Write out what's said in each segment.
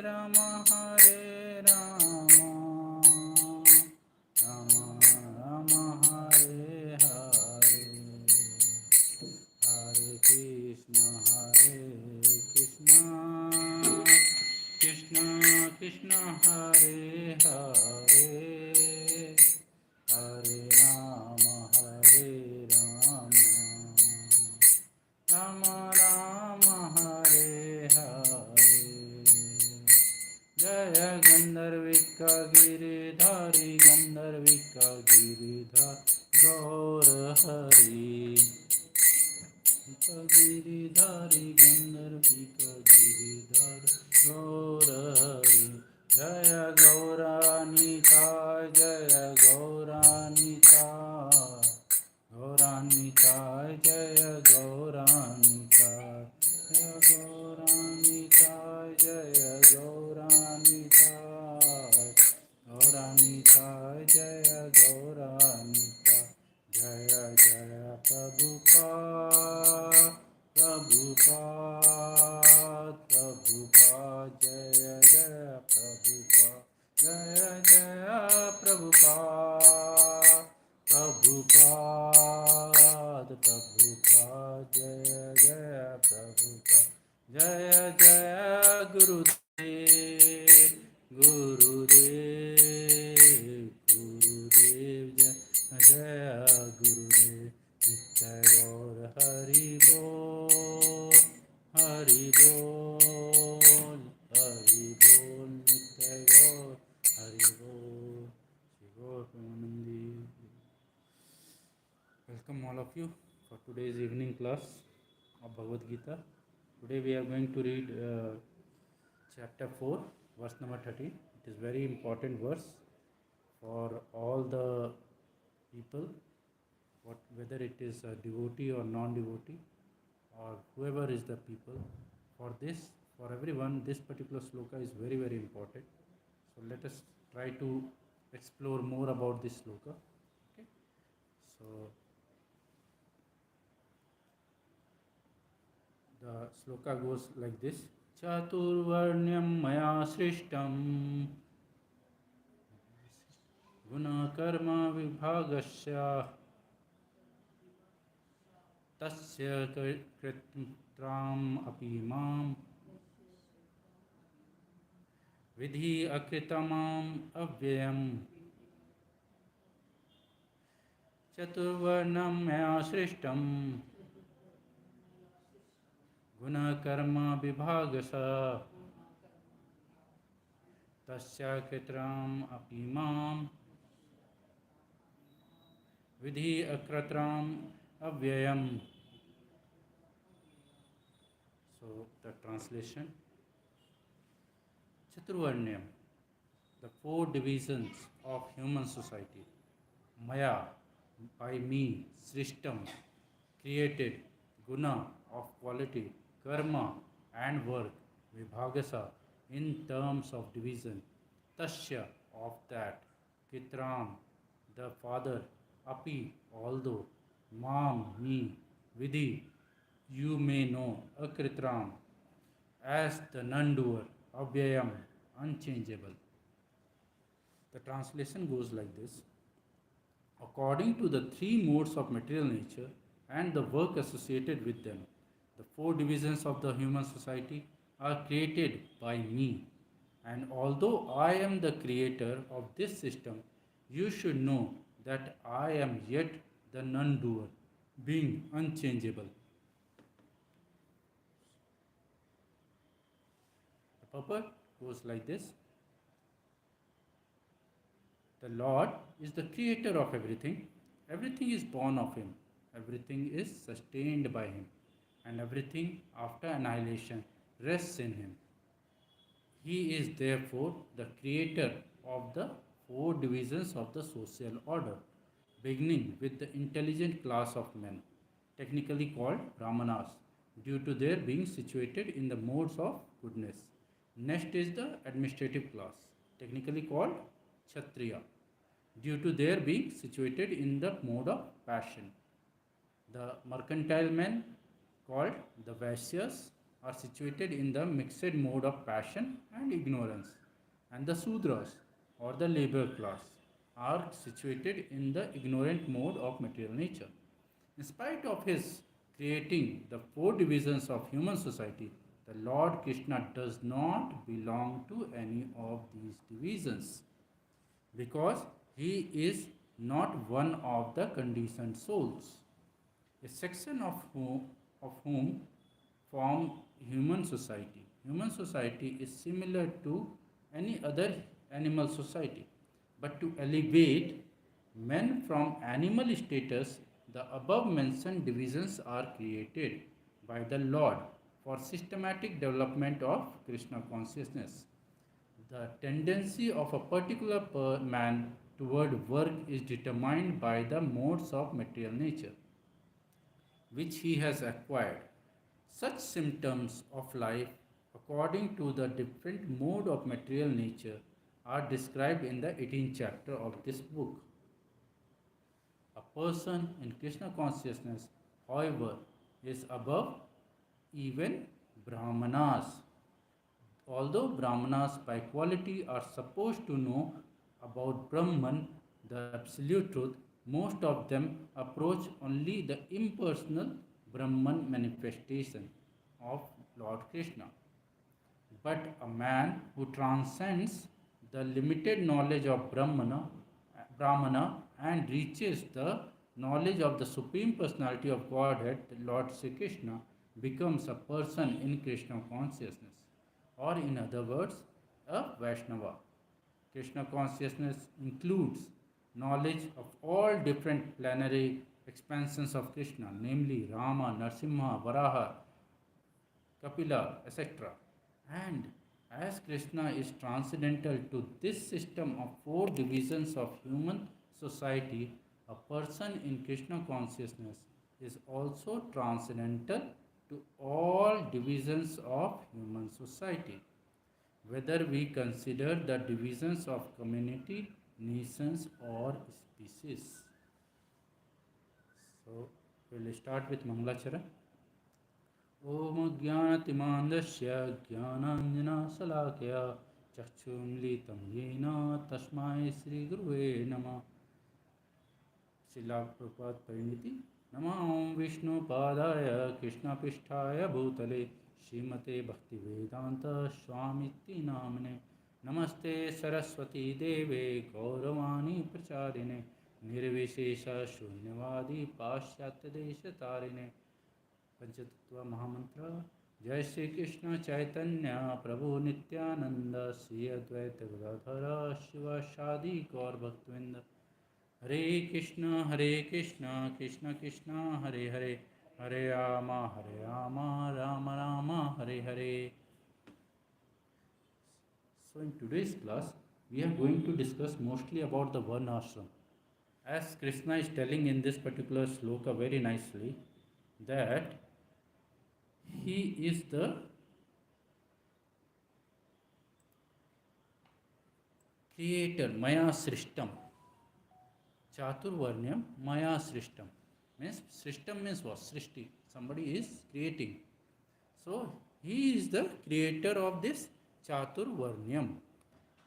Rama, Hare Rama, Rama Rama, Hare Hare, Hare Krishna, Krishna Krishna, Hare Hare, Hare Rama, Rama Rama, Hare Hare. Jaya Gandharvika Giridhari, Gandharvika Giridhar Gaur Hari. Giridhari, Gandharvika Giridhar Gaur Hari. Jaya Gauranitai, Jaya Gauranitai, Gauranitai, Jaya Gauranitai, Jaya Gauranitai, Jaya Gauranitai, Gauranitai, Jaya Gauranitai, Jaya Jaya Prabhupada, Prabhupada, Prabhupada, Jaya Jaya Prabhupada, Jaya Jaya Prabhupada, Prabhupada, Prabhupada, Jaya Jaya Prabhupada, Jaya Jaya Gurudev, Gurudev, Gurudev, Jaya Gurudev, Nitya Gaur Hari Bol, Hari Bol, Hari Bol, Nitya Gaur Hari Bol, Shri Gaur Premanandi. Welcome all of you for today's evening class of Bhagavad Gita. Today we are going to read chapter 4, verse number 13. It is very important verse for all the people, whether it is a devotee or non-devotee, or whoever is the people. For everyone, this particular sloka is very, very important. So let us try to explore more about this sloka. Okay. So the sloka goes like this: Chaturvarnyam maya srishtam guna karma vibhagasya tasya kritram api mam vidhi akritamam avyayam. Chaturvarnam maya srishtam guna karma vibhagasa tasya kritram api mam vidhi akratram avyayam. So the translation: Chaturvarnyam, the four divisions of human society, maya, by me, srishtam, created, guna, of quality, karma, and work, vibhagasa, in terms of division, tasya, of that, kitram, the father, api, although, mam, me, vidhi, you may know, akritram, as the non-doer, avyayam, unchangeable. The translation goes like this: according to the three modes of material nature and the work associated with them, the four divisions of the human society are created by me. And although I am the creator of this system, you should know that I am yet the non-doer, being unchangeable. The purport goes like this: the Lord is the creator of everything. Everything is born of Him. Everything is sustained by Him. And everything after annihilation rests in Him. He is therefore the creator of the four divisions of the social order, beginning with the intelligent class of men, technically called Brahmanas, due to their being situated in the modes of goodness. Next is the administrative class, technically called Kshatriya, due to their being situated in the mode of passion. The mercantile men, called the Vaishyas, are situated in the mixed mode of passion and ignorance, and the Sudras or the labor class are situated in the ignorant mode of material nature. In spite of his creating the four divisions of human society, the Lord Krishna does not belong to any of these divisions because he is not one of the conditioned souls, a section of whom form human society. Human society is similar to any other animal society, but to elevate men from animal status, the above mentioned divisions are created by the Lord for systematic development of Krishna consciousness. The tendency of a particular man toward work is determined by the modes of material nature which he has acquired. Such symptoms of life, according to the different mode of material nature, are described in the 18th chapter of this book. A person in Krishna consciousness, however, is above even Brahmanas. Although Brahmanas by quality are supposed to know about Brahman, the absolute truth, most of them approach only the impersonal Brahman manifestation of Lord Krishna. But a man who transcends the limited knowledge of Brahmana and reaches the knowledge of the Supreme Personality of Godhead, the Lord Sri Krishna, becomes a person in Krishna consciousness, or in other words, a Vaishnava. Krishna consciousness includes knowledge of all different plenary expansions of Krishna, namely Rama, Narsimha, Varaha, Kapila, etc. And as Krishna is transcendental to this system of four divisions of human society, a person in Krishna consciousness is also transcendental to all divisions of human society, whether we consider the divisions of community, nations, or species. So, we'll start with Mangalacharan. ॐ ज्ञानतिमान्दस्य ज्ञानाञ्जनशलाकया चक्षुन्मिलितं येन तस्मै श्रीगुरुवे नमः। शिला प्रभुपाद परिणति नमः विष्णुपादाय कृष्णपृष्ठाय भूतले श्रीमते भक्तिवेदांत स्वामिति नामने नमस्ते सरस्वती देवे गौरवाणी प्रचारिणे निर्विशेष शून्यवादी पाश्चात्य देश तारिणे पंचतत्व महामंत्र। जय श्री कृष्ण चैतन्य प्रभु नित्यानंद श्री अद्वैत गदाधर शिवासादि गौर भक्तवृंद। हरे कृष्ण कृष्ण कृष्ण हरे हरे, हरे Ram Ram Ram Hare Hare. So in today's class we are going to discuss mostly about the varnashram. As Krishna is telling in this particular sloka very nicely that he is the creator, Maya Srishtam. Chaturvarnyam Maya Srishtam. Means Srishtam means what? Srishti. Somebody is creating. So he is the creator of this Chaturvarnyam.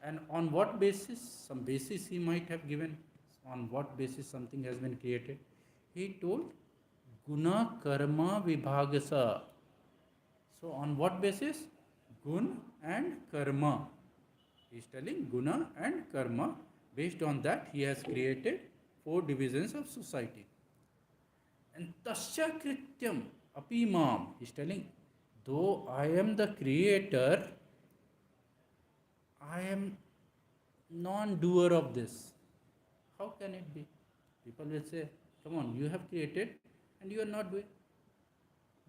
And on what basis? Some basis he might have given. On what basis something has been created? He told Guna Karma Vibhagasa. So on what basis? Gun and Karma. He is telling Guna and Karma. Based on that he has created four divisions of society. And Tasya Krityam Apimam. He is telling, though I am the creator, I am non-doer of this. How can it be? People will say, come on, you have created and you are not doing.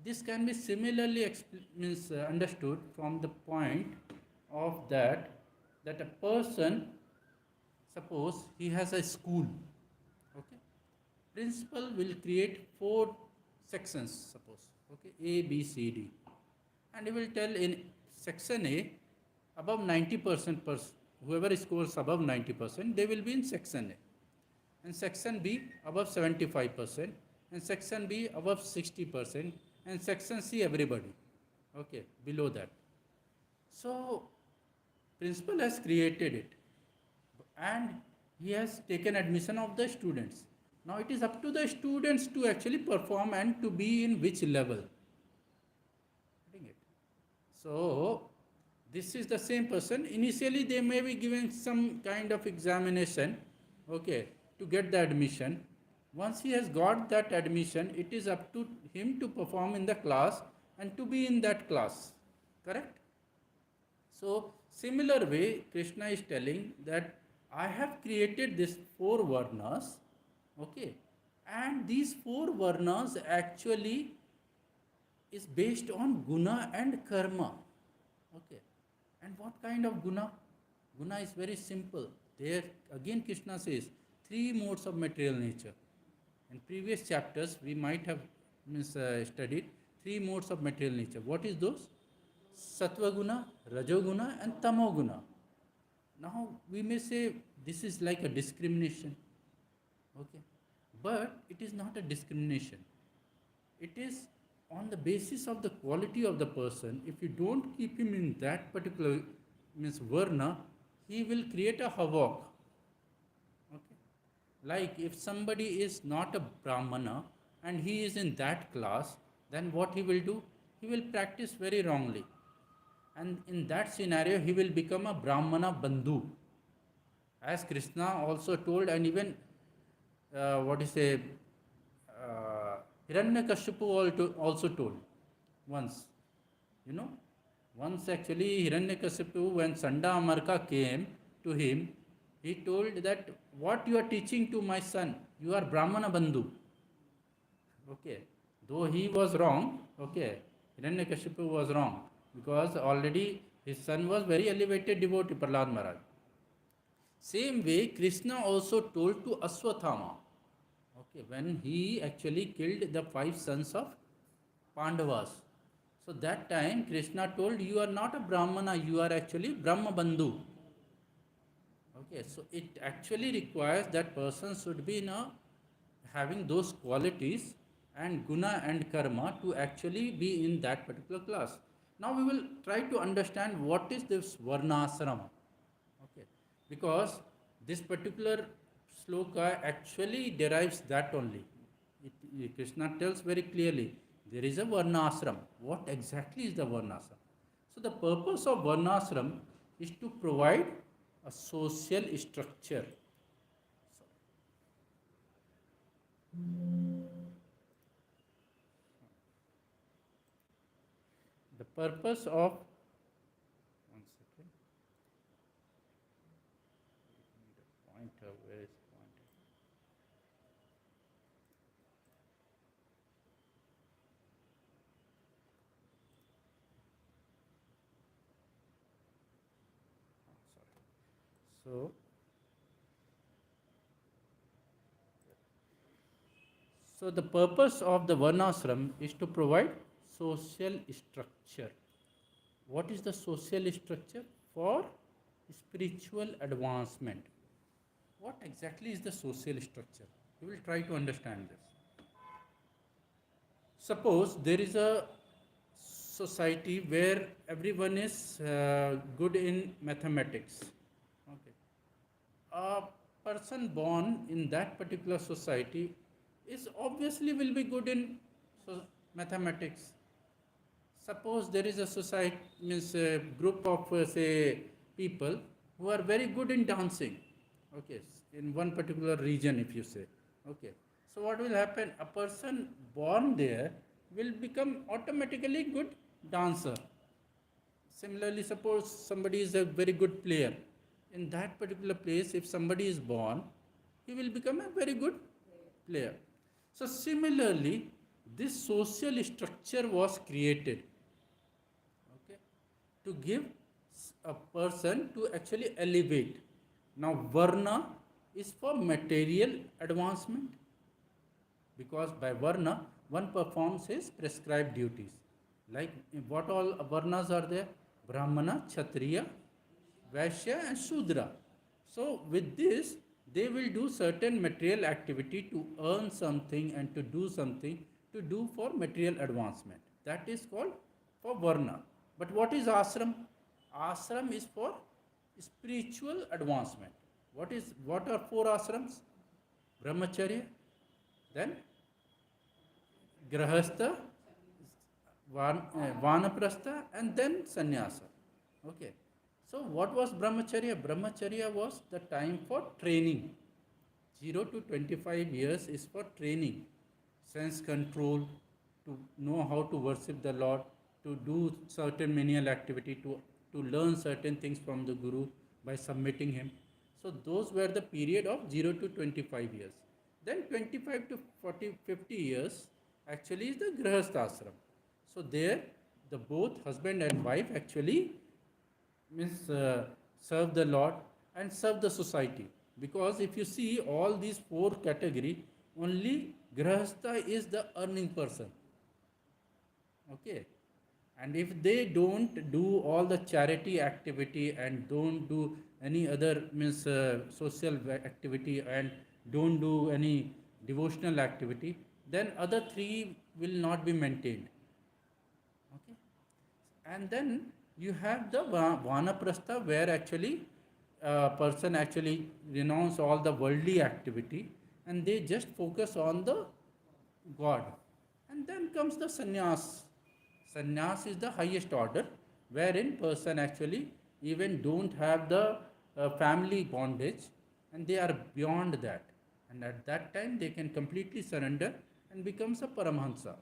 This can be similarly understood from the point of that a person, suppose he has a school, okay, principal will create four sections, suppose, okay, A, B, C, D, and he will tell in section A above 90%, whoever scores above 90%, they will be in section A, and section B above 75%, and section B above 60%, and section C everybody. Okay, below that. So, principal has created it and he has taken admission of the students. Now it is up to the students to actually perform and to be in which level. Getting it? So this is the same person. Initially they may be given some kind of examination, okay, to get the admission. Once he has got that admission, it is up to him to perform in the class and to be in that class. Correct? So, similar way, Krishna is telling that I have created these four varnas, okay, and these four varnas actually is based on guna and karma, okay. And what kind of guna? Guna is very simple. There again Krishna says three modes of material nature. In previous chapters, we might have studied three modes of material nature. What is those? Sattva guna, Rajoguna, and Tamoguna. Now we may say this is like a discrimination, okay, but it is not a discrimination. It is on the basis of the quality of the person. If you don't keep him in that particular varna, he will create a havoc. Okay, like if somebody is not a brahmana and he is in that class, then what he will do? He will practice very wrongly. And in that scenario, he will become a Brahmana Bandhu. As Krishna also told, and even Hiranyakashipu also told once. You know, once actually Hiranyakashipu, when Sanda Amarka came to him, he told that what you are teaching to my son, you are Brahmana Bandhu. Okay, though he was wrong, okay, Hiranyakashipu was wrong, because already his son was very elevated devotee, Prahlad Maharaj. Same way, Krishna also told to Aswathama, okay, when he actually killed the 5 sons of Pandavas. So that time Krishna told, you are not a Brahmana, you are actually Brahma Bandhu. Okay, so it actually requires that person should be having those qualities and guna and karma to actually be in that particular class. Now we will try to understand what is this varnasram. Okay, because this particular sloka actually derives that only. Krishna tells very clearly there is a varnasram. What exactly is the varnasram? So the purpose of varnasram is to provide a social structure. The purpose of, one second, I need a pointer, where is the pointer? Sorry. So the purpose of the varnashram is to provide social structure. What is the social structure? For spiritual advancement. What exactly is the social structure? We will try to understand this. Suppose there is a society where everyone is good in mathematics. Okay. A person born in that particular society is obviously will be good in mathematics. Suppose there is a society, means a group of say people who are very good in dancing, okay, in one particular region, if you say, okay. So what will happen? A person born there will become automatically good dancer. Similarly, suppose somebody is a very good player. In that particular place, if somebody is born, he will become a very good player. So similarly, this social structure was created, okay, to give a person to actually elevate. Now Varna is for material advancement, because by Varna one performs his prescribed duties. Like what all Varnas are there? Brahmana, Kshatriya, Vaishya and Shudra. So with this they will do certain material activity to earn something and to do something to do for material advancement. That is called for varna. But what is ashram? Ashram is for spiritual advancement. What are four ashrams? Brahmacharya, then grahastha, vanaprastha, and then sannyasa. Okay. So what was brahmacharya? Brahmacharya was the time for training. 0 to 25 years is for training, sense control, to know how to worship the Lord, to do certain menial activity, to learn certain things from the Guru by submitting him. So those were the period of 0 to 25 years. Then 25 to 40, 50 years actually is the grahastha ashram. So there the both husband and wife actually means serve the Lord and serve the society. Because if you see all these four category, only grahastha is the earning person. Okay. And if they don't do all the charity activity and don't do any other means social activity and don't do any devotional activity, then other three will not be maintained. Okay. And then you have the vanaprastha, where actually a person actually renounce all the worldly activity and they just focus on the God. And then comes the sannyas. Sannyas is the highest order, wherein person actually even don't have the family bondage and they are beyond that. And at that time they can completely surrender and becomes a paramahansa.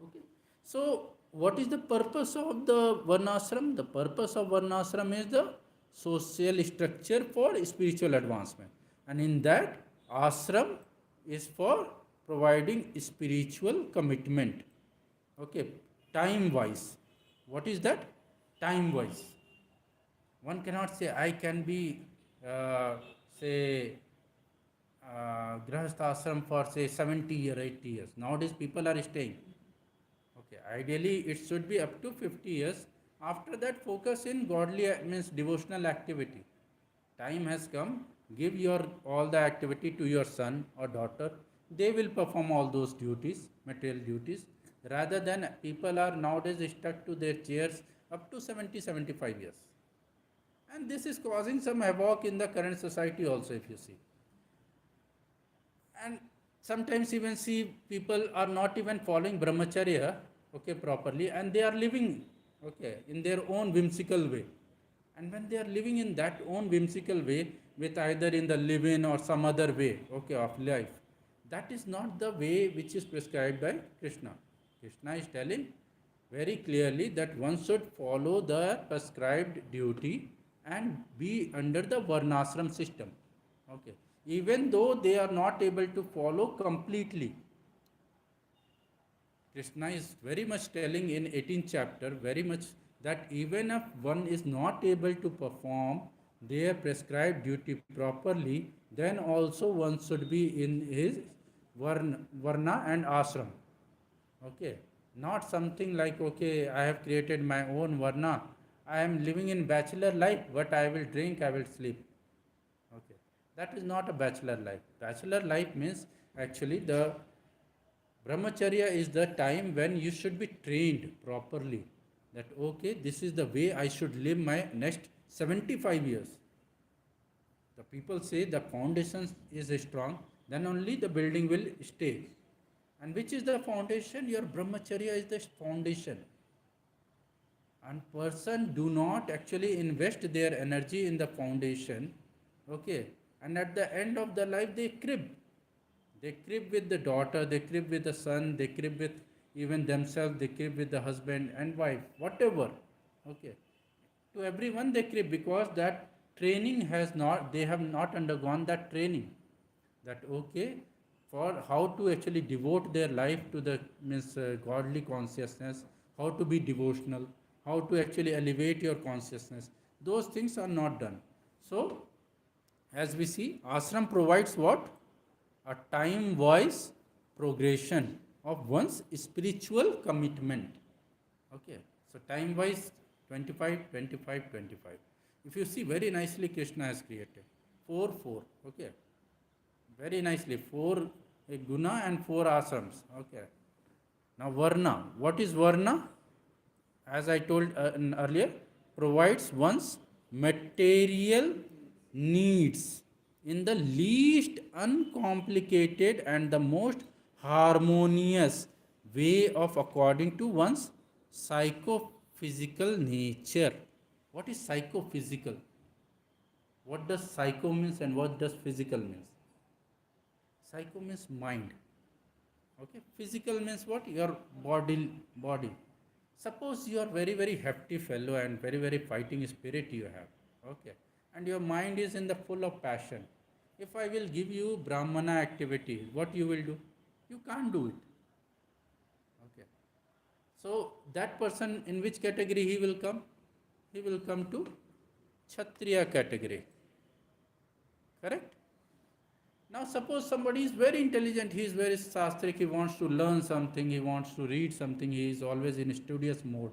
Okay. So what is the purpose of the varnashram? The purpose of varnashram is the social structure for spiritual advancement. And in that, ashram is for providing spiritual commitment. Okay, time wise. What is that? Time wise. One cannot say I can be, say, grahastha ashram for say 70 or 80 years. Nowadays people are staying. Okay, ideally it should be up to 50 years. After that, focus in godly means devotional activity. Time has come. Give your all the activity to your son or daughter. They will perform all those duties, material duties. Rather than people are nowadays stuck to their chairs up to 70, 75 years. And this is causing some havoc in the current society also, if you see. And sometimes even see people are not even following brahmacharya, okay, properly, and they are living, okay, in their own whimsical way. And when they are living in that own whimsical way, with either in the live-in or some other way, okay, of life, that is not the way which is prescribed by Krishna. Krishna is telling very clearly that one should follow the prescribed duty and be under the varnashram system. Okay. Even though they are not able to follow completely. Krishna is very much telling in 18th chapter very much that even if one is not able to perform their prescribed duty properly, then also one should be in his varna and ashram. Okay. Not something like, okay, I have created my own varna. I am living in bachelor life, but I will drink, I will sleep. Okay. That is not a bachelor life. Bachelor life means actually the brahmacharya is the time when you should be trained properly. That okay, this is the way I should live my next 75 years. The people say the foundation is strong, then only the building will stay. And which is the foundation? Your brahmacharya is the foundation. And person do not actually invest their energy in the foundation. Okay. And at the end of the life they crib. They crib with the daughter, they crib with the son, they crib with even themselves, they crib with the husband and wife, whatever. Okay. To everyone they crib because that training has not, they have not undergone that training. That okay, for how to actually devote their life to the means godly consciousness, how to be devotional, how to actually elevate your consciousness. Those things are not done. So, as we see, ashram provides what? A time-wise progression of one's spiritual commitment. Okay. So, time-wise 25, 25, 25. If you see very nicely Krishna has created 4, 4. Okay. Very nicely 4 guna and 4 ashrams. Okay. Now Varna. What is Varna? as I told earlier, provides one's material needs in the least uncomplicated and the most harmonious way of according to one's psychophysical nature. What is psychophysical? What does psycho means and what does physical means? Psycho means mind. Okay, physical means what? Your body. Suppose you are very very hefty fellow and very very fighting spirit you have. Okay, and your mind is in the full of passion. If I will give you Brahmana activity, what you will do? You can't do it. Okay, so that person in which category he will come? He will come to Kshatriya category. Correct? Now, suppose somebody is very intelligent, he is very sastric, he wants to learn something, he wants to read something, he is always in studious mode.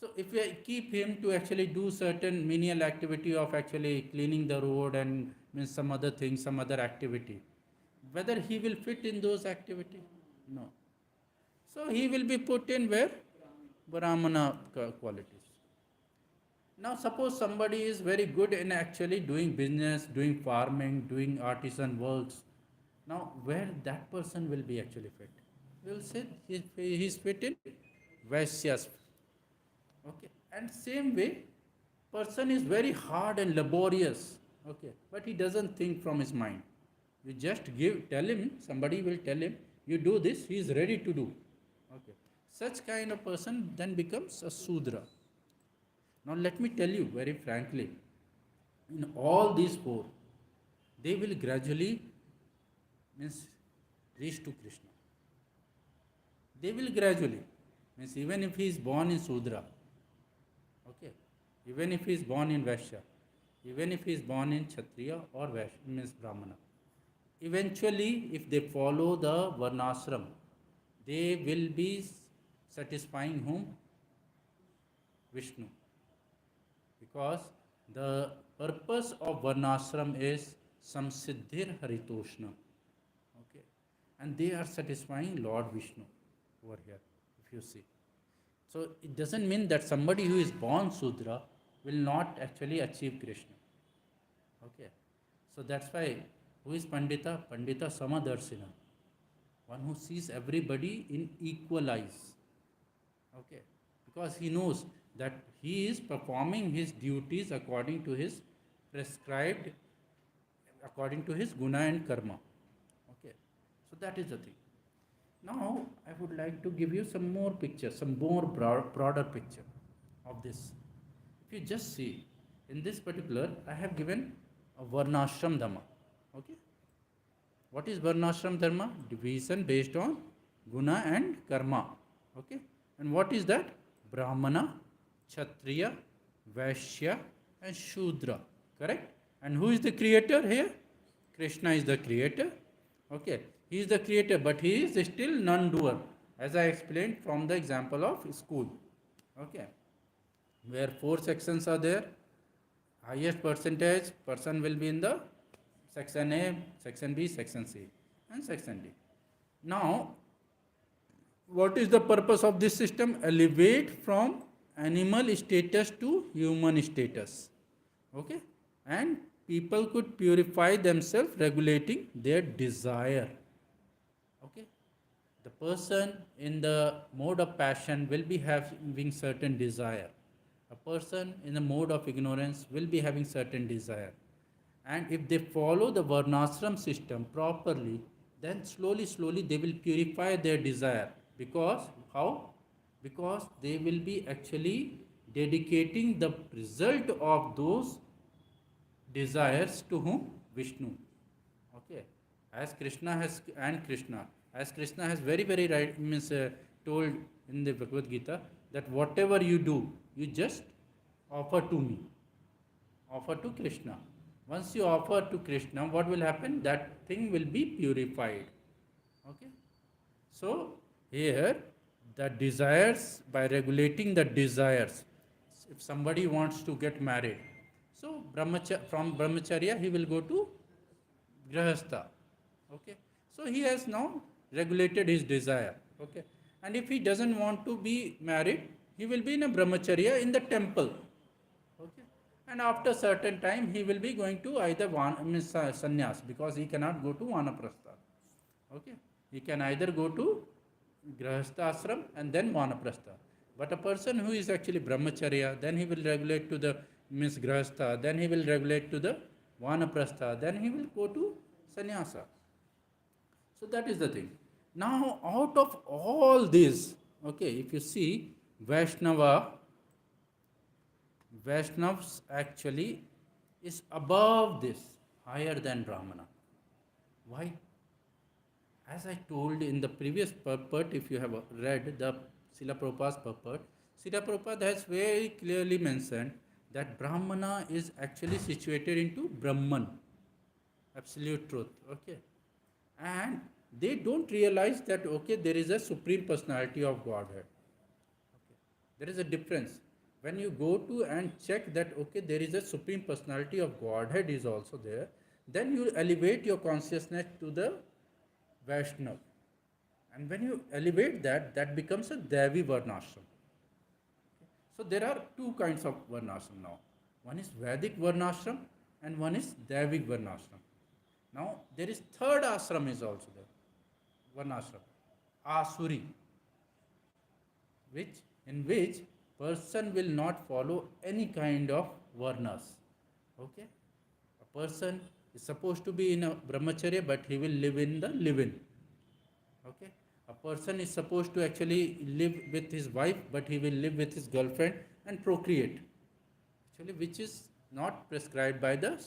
So, if we keep him to actually do certain menial activity of actually cleaning the road and means some other thing, some other activity, whether he will fit in those activity? No. So, he will be put in where? Brahmana qualities. Now, suppose somebody is very good in actually doing business, doing farming, doing artisan works. Now, where that person will be actually fit? We will say he is fit in Vaishyas. Okay, and same way, person is very hard and laborious. Okay, but he doesn't think from his mind. You just tell him, somebody will tell him, you do this, he is ready to do. Okay, such kind of person then becomes a Sudra. Now let me tell you very frankly, in all these four, they will gradually means reach to Krishna. They will gradually means even if he is born in Sudra, okay, even if he is born in Vaishya, even if he is born in Kshatriya or Vaishya means Brahmana, eventually if they follow the Varnashram, they will be satisfying whom? Vishnu. Because the purpose of Varnashram is Samsiddhir Haritoshna. Okay. And they are satisfying Lord Vishnu over here, if you see. So it doesn't mean that somebody who is born Sudra will not actually achieve Krishna. Okay. So that's why, who is Pandita? Pandita Samadarsina. One who sees everybody in equal eyes. Okay. Because he knows that he is performing his duties according to his prescribed, according to his guna and karma. Okay, so that is the thing. Now I would like to give you some more pictures, some more broader picture of this. If you just see, in this particular, I have given a Varnashram Dhamma. Okay, what is Varnashram Dharma? Division based on guna and karma. Okay, and what is that? Brahmana, Kshatriya, Vaishya and Shudra. Correct? And who is the creator here? Krishna is the creator. Okay. He is the creator, but he is still non-doer. As I explained from the example of school. Okay. Where 4 sections are there. Highest percentage person will be in the section A, section B, section C and section D. Now, what is the purpose of this system? Elevate from animal status to human status. Okay, and people could purify themselves regulating their desire. Okay, the person in the mode of passion will be having certain desire. A person in the mode of ignorance will be having certain desire. And if they follow the Varnashram system properly, then slowly they will purify their desire. Because how? Because they will be actually dedicating the result of those desires to whom? Vishnu. Okay. As Krishna has very very right means told in the Bhagavad Gita that whatever you do, you just offer to me, offer to Krishna. Once you offer to Krishna, what will happen? That thing will be purified. Okay. So here the desires, by regulating the desires, if somebody wants to get married, so from brahmacharya he will go to grahastha. Okay, so he has now regulated his desire. Okay, and if he doesn't want to be married, he will be in a brahmacharya in the temple. Okay. And after certain time, he will be going to either sannyas, because he cannot go to vanaprastha. Okay. He can either go to grahastha ashram and then vanaprastha. But a person who is actually brahmacharya, then he will regulate to the grahastha, then he will regulate to the vanaprastha, then he will go to sannyasa. So that is the thing. Now, out of all this, okay, if you see Vaishnavs actually is above this, higher than Brahmana. Why? As I told in the previous purport, if you have read the Srila Prabhupada's purport, Srila Prabhupada has very clearly mentioned that Brahmana is actually situated into Brahman, absolute truth. Okay. And they don't realize that, okay, there is a supreme personality of Godhead. Okay. There is a difference. When you go to and check that, okay, there is a supreme personality of Godhead is also there, then you elevate your consciousness to the Vaishnav. And when you elevate that, that becomes a Devi Varnashram. So there are two kinds of Varnashram now. One is Vedic Varnashram and one is Devi Varnashram. Now there is third ashram is also there, Varnashram, Asuri, in which person will not follow any kind of varnas. Okay, a person is supposed to be in a brahmacharya, but he will live in the live-in. Okay, a person is supposed to actually live with his wife, but he will live with his girlfriend and procreate. Actually, which is not prescribed by the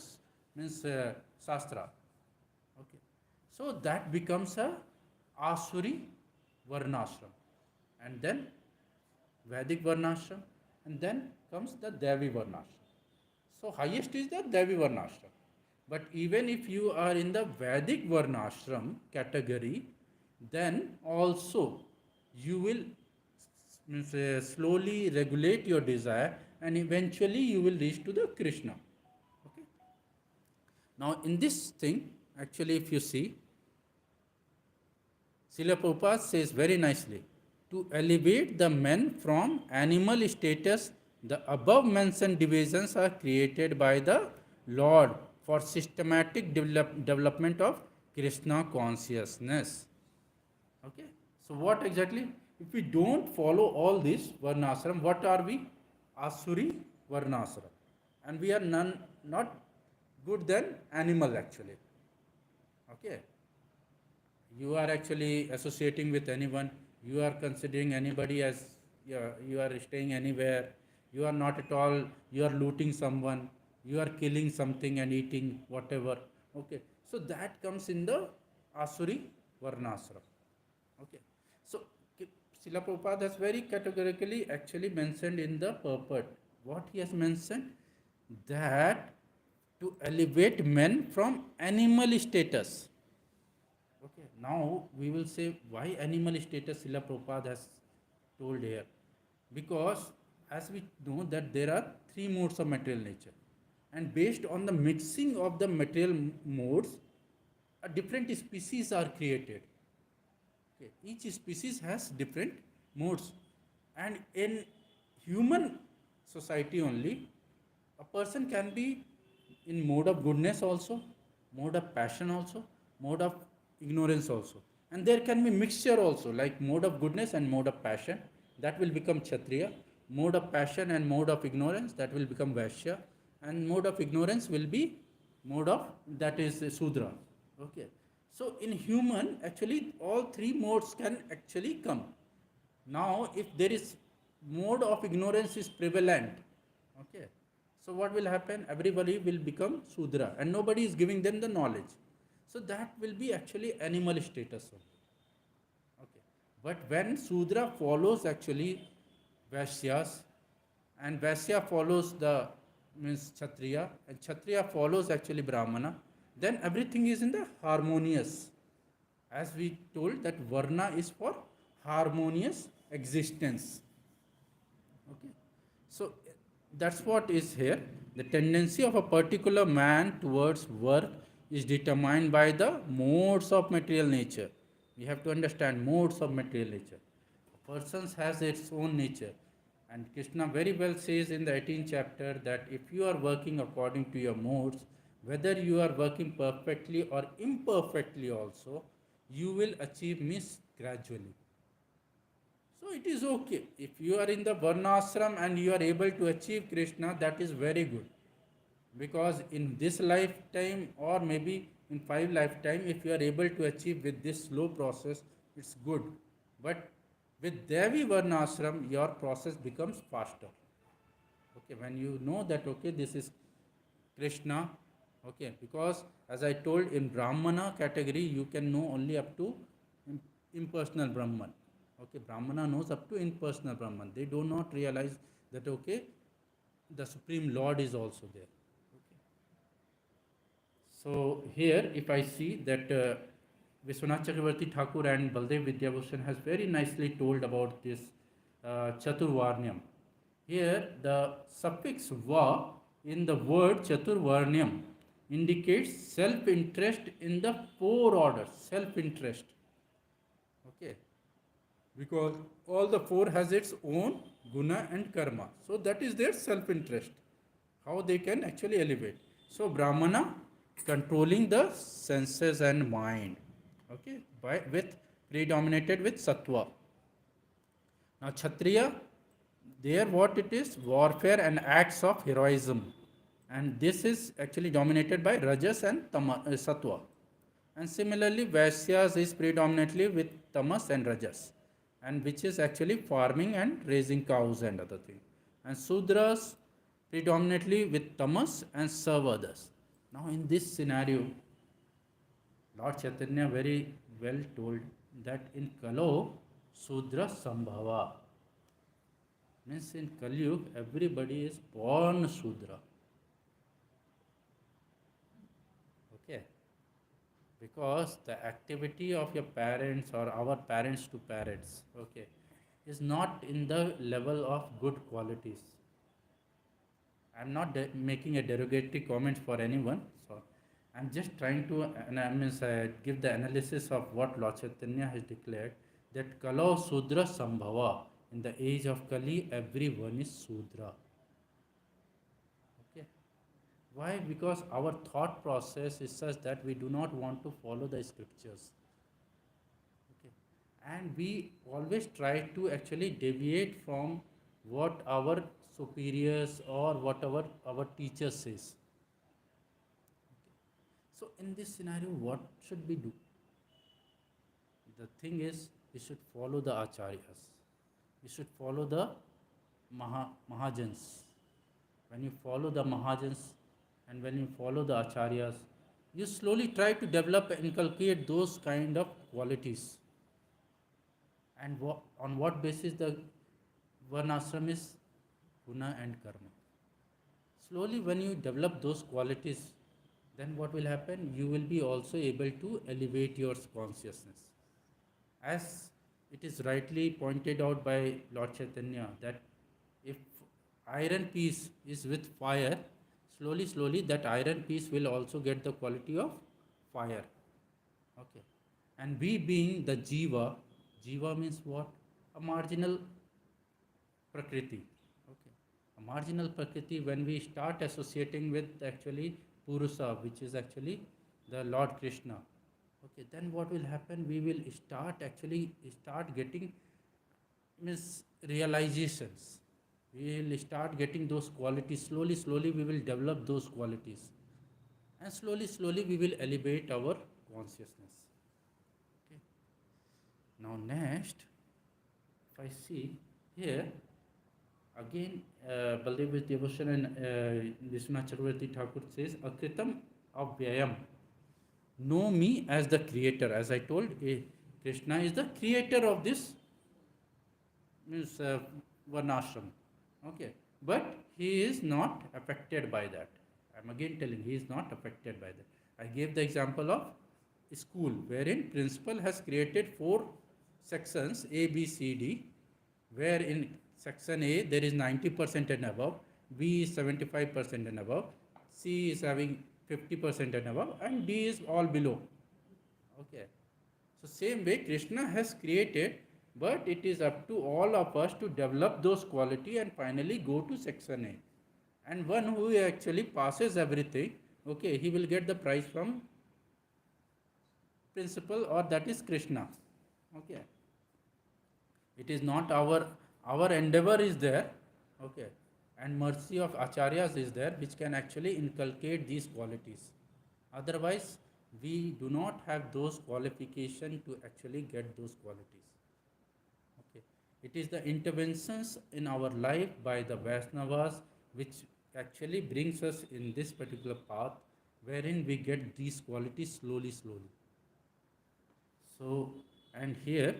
Shastra. Okay, so that becomes a Asuri Varnashram, and then Vedic Varnashram, and then comes the Devi Varnashram. So highest is the Devi Varnashram. But even if you are in the Vedic Varnashram category, then also you will slowly regulate your desire, and eventually you will reach to the Krishna. Okay. Now in this thing, actually if you see, Srila Prabhupada says very nicely, to elevate the men from animal status, the above mentioned divisions are created by the Lord for systematic development of Krishna consciousness. Okay. So what exactly? If we don't follow all this Varnashram, what are we? Asuri Varnashram. And we are not good than animal actually. Okay. You are actually associating with anyone, you are considering anybody as, you are staying anywhere, you are not at all, you are looting someone, you are killing something and eating whatever. Okay, so that comes in the Asuri Varnashram. Okay, so Srila Prabhupada has very categorically actually mentioned in the purport. What he has mentioned? That to elevate men from animal status. Okay, now we will say why animal status Srila Prabhupada has told here. Because as we know that there are three modes of material nature, and based on the mixing of the material modes, a different species are created. Okay, each species has different modes, and in human society only, a person can be in mode of goodness also, mode of passion also, mode of ignorance also, and there can be mixture also, like mode of goodness and mode of passion, that will become Kshatriya, mode of passion and mode of ignorance, that will become Vaishya, and mode of ignorance will be mode of, that is Sudra. Okay, so in human actually all three modes can actually come. Now if there is mode of ignorance is prevalent, okay, so what will happen? Everybody will become Sudra and nobody is giving them the knowledge. So that will be actually animal status. Okay. But when Sudra follows actually Vaishyas, and Vaishya follows the Kshatriya, and Kshatriya follows actually Brahmana, then everything is in the harmonious. As we told that Varna is for harmonious existence. Okay. So that's what is here. The tendency of a particular man towards work is determined by the modes of material nature. We have to understand modes of material nature. A person has its own nature, And Krishna very well says in the 18th chapter that if you are working according to your modes, whether you are working perfectly or imperfectly also, you will achieve miss gradually. So it is okay. If you are in the Varnashram and you are able to achieve Krishna, that is very good. Because in this lifetime or maybe in 5 lifetime, if you are able to achieve with this slow process, it's good. But with Devi Varnashram, your process becomes faster. Okay, when you know that, okay, this is Krishna, okay, because as I told, in Brahmana category, you can know only up to impersonal Brahman. Okay, Brahmana knows up to impersonal Brahman. They do not realize that, okay, the Supreme Lord is also there. Okay. So here, if I see that Vishwanath Chakravarti Thakur and Baldev Vidyabhushan has very nicely told about this Chaturvarnyam. Here, the suffix va in the word Chaturvarnyam indicates self-interest in the four orders. Self-interest. Okay. Because all the four has its own guna and karma. So that is their self-interest. How they can actually elevate. So Brahmana controlling the senses and mind. Okay. With predominated with sattva. Now Kshatriya, there what it is, warfare and acts of heroism, and this is actually dominated by rajas and sattva. And similarly Vaisyas is predominantly with tamas and rajas, and which is actually farming and raising cows and other things. And Sudras predominantly with tamas and serve others. Now in this scenario, Lord Chaitanya very well told that in Kalo Sudra Sambhava. Means in Kali Yuga, everybody is born Sudra. Okay. Because the activity of your parents or our parents to parents, okay, is not in the level of good qualities. I'm not making a derogatory comment for anyone. So I'm just trying to give the analysis of what Lord Chaitanya has declared, that Kalo Sudra Sambhava. In the age of Kali, everyone is Sudra. Okay. Why? Because our thought process is such that we do not want to follow the scriptures. Okay. And we always try to actually deviate from what our superiors or whatever our teacher says. Okay. So in this scenario, what should we do? The thing is, we should follow the acharyas. We should follow the Mahajans. When you follow the Mahajans and when you follow the Acharyas, you slowly try to develop and inculcate those kind of qualities. And on what basis the Varnashram is? Guna and Karma. Slowly when you develop those qualities, then what will happen? You will be also able to elevate your consciousness. As it is rightly pointed out by Lord Chaitanya that if iron piece is with fire, slowly that iron piece will also get the quality of fire. Okay. And we being the Jiva, Jiva means what? A marginal Prakriti. Okay. A marginal Prakriti, when we start associating with actually Purusa, which is actually the Lord Krishna. Okay, then what will happen? We will start getting realizations. We will start getting those qualities. Slowly we will develop those qualities. And slowly we will elevate our consciousness. Okay. Now next, if I see here, again Baldev Devotion and Vishwanath Chakravarti Thakur says, Akritam Avyayam. Know me as the creator. As I told, Krishna is the creator of this Varnashram. Okay. But he is not affected by that. I'm again telling, he is not affected by that. I gave the example of school, wherein principal has created 4 sections A, B, C, D, where in section A there is 90% and above, B is 75% and above, C is having 50% and above, and D is all below. Okay. So same way Krishna has created but it is up to all of us to develop those quality and finally go to section A. And one who actually passes everything, okay, he will get the prize from principal, or that is Krishna. Okay, it is not our endeavor is there, okay, and mercy of acharyas is there which can actually inculcate these qualities. Otherwise we do not have those qualification to actually get those qualities. Okay, it is the interventions in our life by the Vaishnavas which actually brings us in this particular path, wherein we get these qualities slowly. So, and here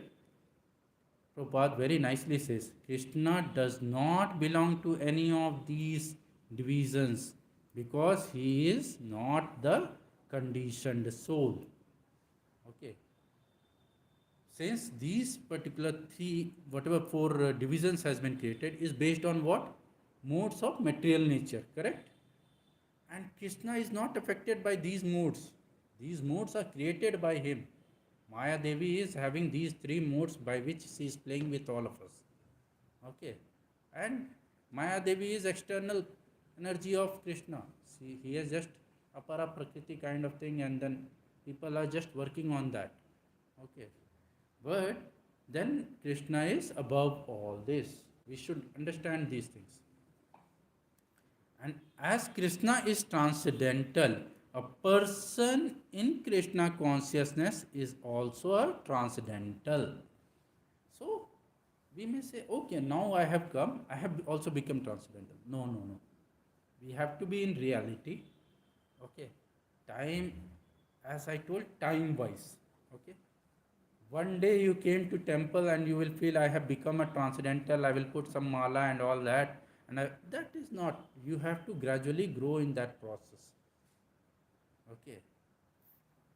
Prabhupada very nicely says, Krishna does not belong to any of these divisions because he is not the conditioned soul. Okay. Since these particular three, whatever four divisions has been created, is based on what? Modes of material nature, correct? And Krishna is not affected by these modes. These modes are created by him. Maya Devi is having these three modes by which she is playing with all of us. Okay. And Maya Devi is external energy of Krishna. See, he is just apara prakriti kind of thing, and then people are just working on that. Okay. But then Krishna is above all this. We should understand these things. And as Krishna is transcendental, a person in Krishna consciousness is also a transcendental. So we may say, okay, now I have come, I have also become transcendental. No. We have to be in reality. Okay. Time, as I told, time wise. Okay. One day you came to temple and you will feel I have become a transcendental, I will put some mala and all that. And that is not, you have to gradually grow in that process. Okay.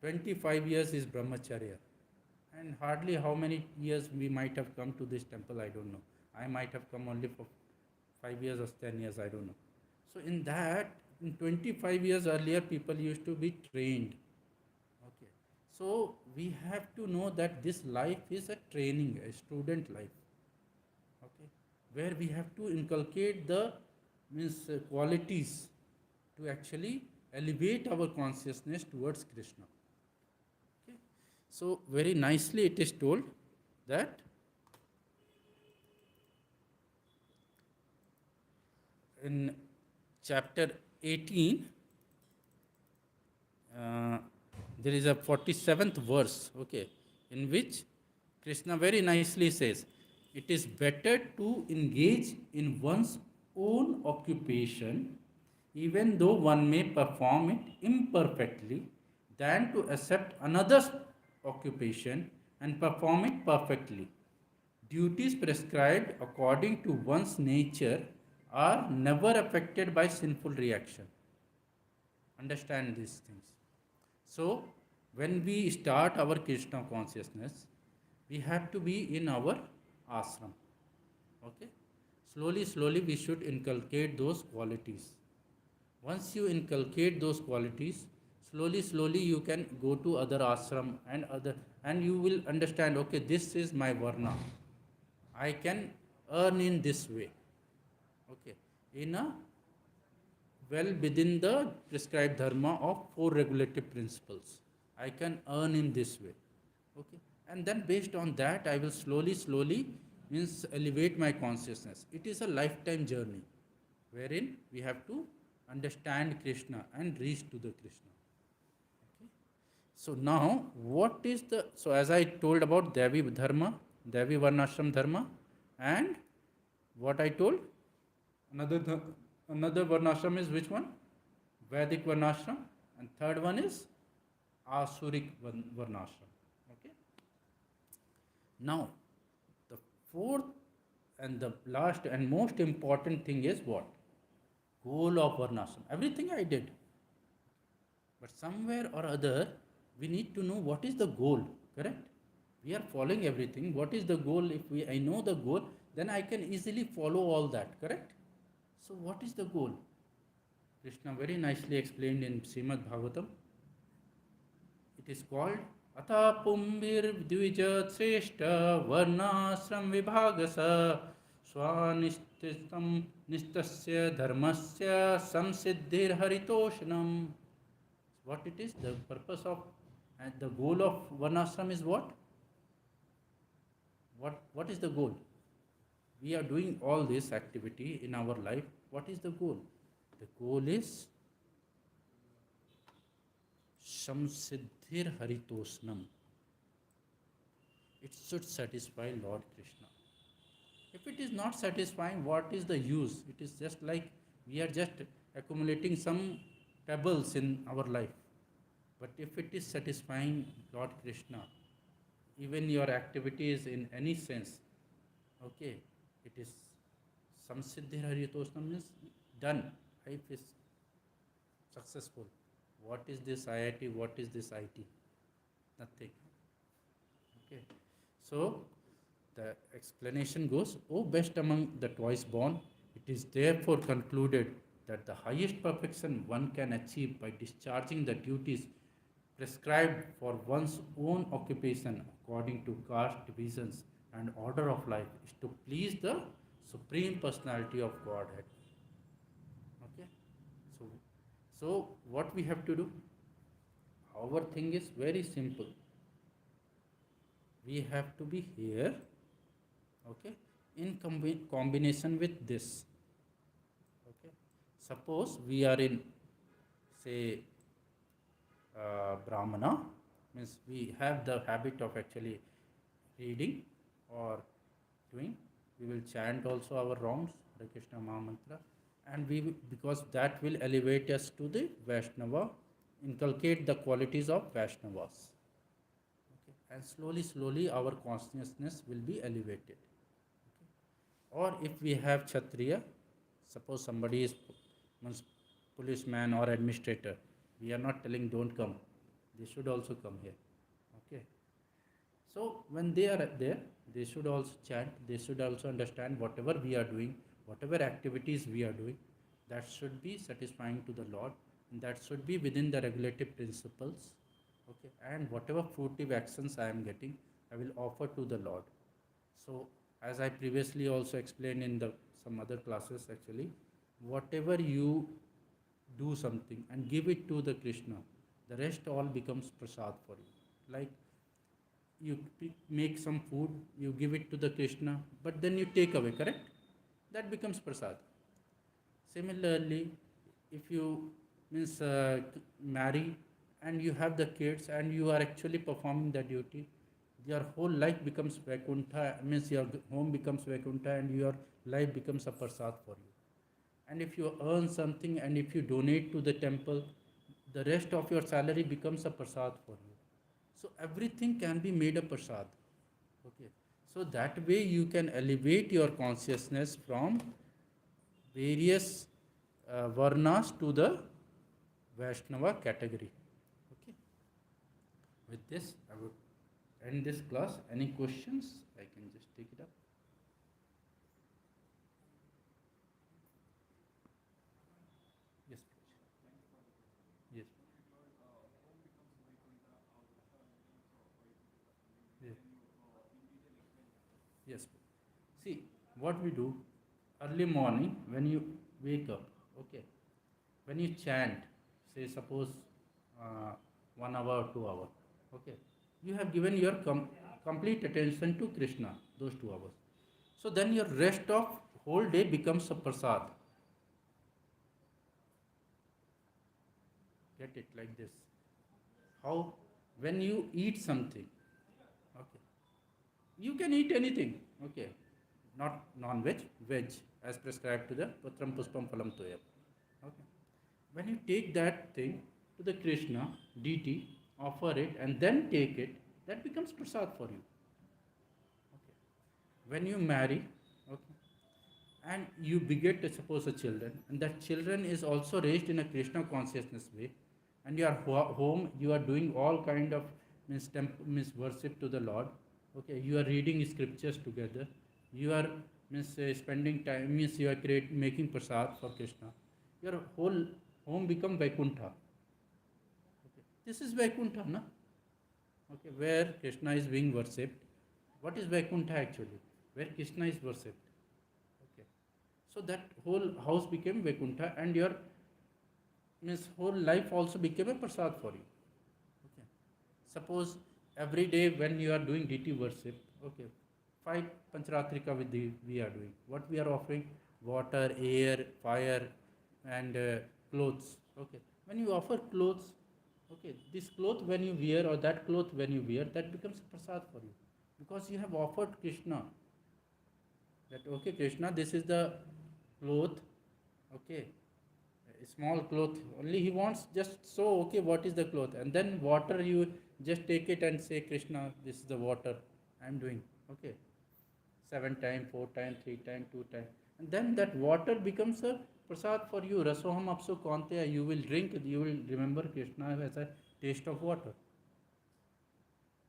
25 years is brahmacharya. And hardly how many years we might have come to this temple, I don't know. I might have come only for 5 years or 10 years, I don't know. So in that, in 25 years earlier, people used to be trained. Okay. So we have to know that this life is a training, a student life. Okay. Where we have to inculcate the qualities to actually elevate our consciousness towards Krishna. Okay. So very nicely it is told that in chapter 18, there is a 47th verse, okay, in which Krishna very nicely says, it is better to engage in one's own occupation, even though one may perform it imperfectly, than to accept another's occupation and perform it perfectly. Duties prescribed according to one's nature are never affected by sinful reaction. Understand these things. So, when we start our Krishna consciousness, we have to be in our ashram. Okay? Slowly we should inculcate those qualities. Once you inculcate those qualities, slowly you can go to other ashram and you will understand, okay, this is my varna. I can earn in this way. Okay. In a well within the prescribed dharma of four regulative principles. I can earn in this way. Okay. And then based on that, I will slowly means elevate my consciousness. It is a lifetime journey wherein we have to understand Krishna and reach to the Krishna. Okay. So now, what is the, so as I told about Devi Dharma, Devi Varnashram Dharma, and what I told, another Varnashram is which one? Vedic Varnashram, and third one is Asuric Varnashram. Okay. Now, the fourth and the last and most important thing is what? Goal of Varnashram. Everything I did. But somewhere or other, we need to know what is the goal, correct? We are following everything. What is the goal? If I know the goal, then I can easily follow all that, correct? So what is the goal? Krishna very nicely explained in Srimad Bhagavatam. It is called अथ पुंभिर्द्विज श्रेष्ठ वर्णाश्रम विभागस स्वानिष्ठितं निष्ठस्य धर्मस्य संसिद्धिर्हरितोषणम. What it is? The purpose of and the goal of varnashram is what? What is the goal? We are doing all this activity in our life. What is the goal? The goal is samsiddhir haritosnam. It should satisfy Lord Krishna. If it is not satisfying, what is the use? It is just like we are just accumulating some pebbles in our life. But if it is satisfying Lord Krishna, even your activities in any sense, okay, it is samsiddhir haritosnam means done. Life is successful. What is this IIT? What is this IT? Nothing. Okay. So the explanation goes, O best among the twice born, it is therefore concluded that the highest perfection one can achieve by discharging the duties prescribed for one's own occupation according to caste divisions and order of life is to please the Supreme Personality of Godhead. Okay? So, so what we have to do? Our thing is very simple. We have to be here, okay, in combination with this. Okay? Suppose we are in, say, Brahmana, means we have the habit of actually reading or doing. We will chant also our rounds, Hare Krishna Mahamantra, and because that will elevate us to the Vaishnava, inculcate the qualities of Vaishnavas. Okay. And slowly our consciousness will be elevated. Okay. Or if we have Kshatriya, suppose somebody is means policeman or administrator, we are not telling don't come. They should also come here. Okay. So when they are there, they should also chant. They should also understand whatever we are doing, whatever activities we are doing, that should be satisfying to the Lord, and that should be within the regulative principles. Okay. And whatever fruitive actions I am getting, I will offer to the Lord. So as I previously also explained in some other classes, actually, whatever you do something and give it to the Krishna, the rest all becomes prasad for you. Like you make some food, you give it to the Krishna, but then you take away, correct? That becomes prasad. Similarly, if you means marry and you have the kids and you are actually performing the duty, your whole life becomes Vaikuntha, means your home becomes Vaikuntha and your life becomes a prasad for you. And if you earn something and if you donate to the temple, the rest of your salary becomes a prasad for you. So everything can be made a prasad. Okay. So that way you can elevate your consciousness from various varnas to the Vaishnava category. Okay. With this, I would end this class. Any questions? I can just take it up. Yes, please. Yes. Yes. Yes. See, what we do early morning when you wake up, okay, when you chant, say suppose 1 hour or 2 hours, okay, you have given your complete attention to Krishna those 2 hours. So then your rest of whole day becomes a prasad. Get it like this? How when you eat something, okay, you can eat anything, okay, not non-veg, veg, as prescribed to the Patram Puspam Phalam Toyam. Okay. When you take that thing to the Krishna, deity, offer it and then take it, that becomes prasad for you. Okay. When you marry, okay, and you beget, suppose, a children, and that children is also raised in a Krishna consciousness way, and you are home, you are doing all kind of means worship to the Lord. Okay, you are reading scriptures together. You are spending time, means you are making prasad for Krishna. Your whole home become Vaikuntha. Okay. This is Vaikuntha, na? Okay, where Krishna is being worshipped. What is Vaikuntha actually? Where Krishna is worshipped. Okay, so that whole house became Vaikuntha, and your means whole life also became a prasad for you. Okay, suppose every day when you are doing deity worship, okay, 5 Pancharatrika we are doing. What we are offering? Water, air, fire, and clothes. Okay, when you offer clothes, okay, this cloth when you wear or that cloth when you wear, that becomes a prasad for you, because you have offered Krishna that, okay, Krishna, this is the cloth, okay, a small cloth only he wants, just so, okay, what is the cloth, and then water you just take it and say, Krishna, this is the water I am doing, okay, 7 times, 4 times, 3 times, 2 times, and then that water becomes a prasad for you. Rasoham apso kaunteya, you will drink, you will remember Krishna as a taste of water.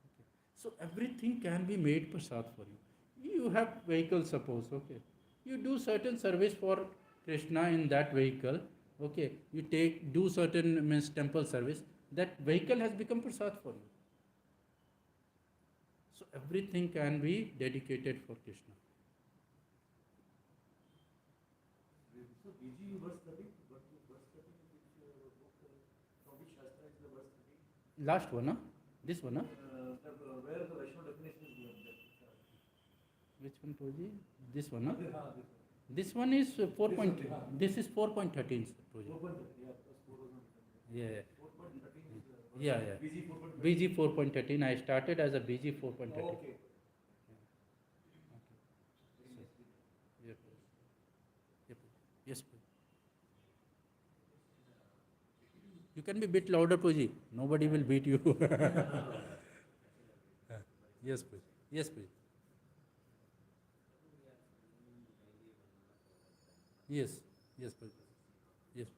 Okay. So everything can be made prasad for you. You have vehicle, suppose, okay, you do certain service for Krishna in that vehicle, okay, you do certain means temple service, that vehicle has become prasad for you. So everything can be dedicated for Krishna. So BG you verse 13, but verse 13 which book from which Shastra is the verse 13? Last one, huh? This one, huh? Where the Vaishnava definition is given there. Which one, Prabhuji? This one, huh? This one. This one is 4 This point. one, This is 4.13, Prabhuji. 4.13, yeah, plus 4 was on Yeah, yeah. 4.13 is Yeah, yeah. BG 4.13. BG 4.13. I started as a BG 4.13. Okay. Yeah, Prabhuji. Yes, Prabhuji. You can be a bit louder, Prabhuji. Nobody will beat you. Yes, Prabhuji. Yes, Prabhuji. Yes, yes, Prabhuji. Yes,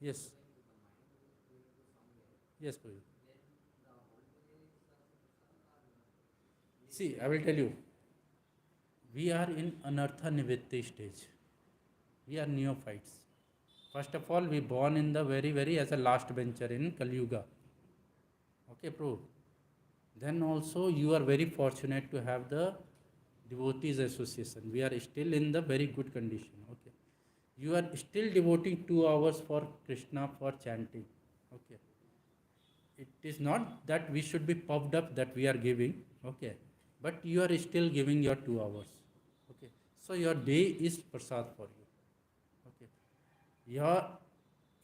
yes, yes, Prabhuji. See, I will tell you. We are in anartha nivitti stage. We are neophytes. First of all, we born in the very as a last venture in Kali Yuga. Okay, Prabhu. Then also you are very fortunate to have the devotees association. We are still in the very good condition. Okay, you are still devoting 2 hours for Krishna for chanting. Okay, it is not that we should be puffed up that we are giving. Okay, but you are still giving your 2 hours. Okay, so your day is prasad for you. Okay, your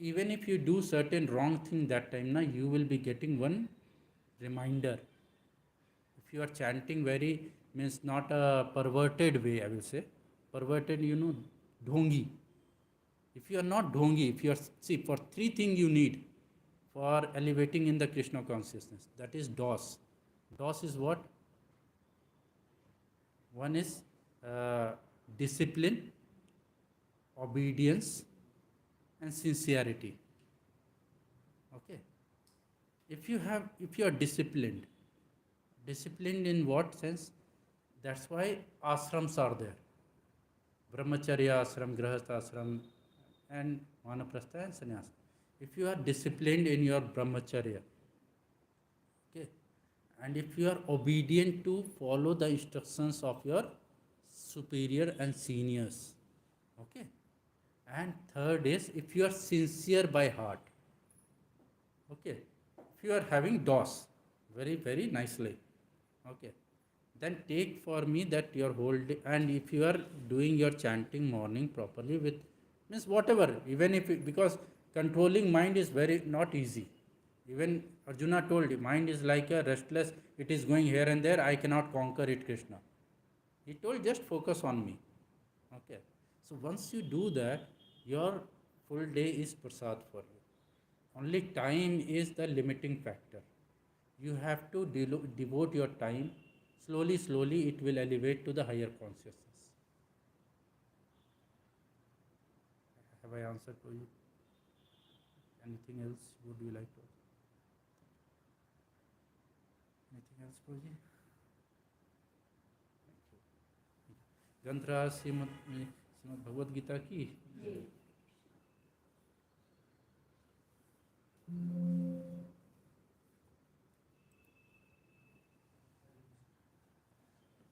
even if you do certain wrong thing that time, na, you will be getting one reminder. If you are chanting very means not a perverted way, I will say perverted, dhongi. If you are not dhongi, if you are, see, for 3 things you need for elevating in the Krishna consciousness, that is DOS. DOS is what? One is discipline, obedience, and sincerity. Okay, if you are disciplined in what sense? That's why ashrams are there: brahmacharya ashram, grahastha ashram, and vanaprastha and sannyasa. If you are disciplined in your brahmacharya, okay, and if you are obedient to follow the instructions of your superior and seniors, okay, and third is if you are sincere by heart, okay, if you are having DOS very nicely, okay, then take for me that your whole day, and if you are doing your chanting morning properly with means whatever, even if because controlling mind is very not easy. Even Arjuna told you, mind is like a restless, it is going here and there, I cannot conquer it, Krishna. He told, just focus on me. Okay. So once you do that, your full day is prasad for you. Only time is the limiting factor. You have to devote your time. Slowly it will elevate to the higher consciousness. Have I answered for you? Anything else would you like to? Anything else, Prabhuji? Thank you. ग्रंथराज Shrimad Bhagavad Gita की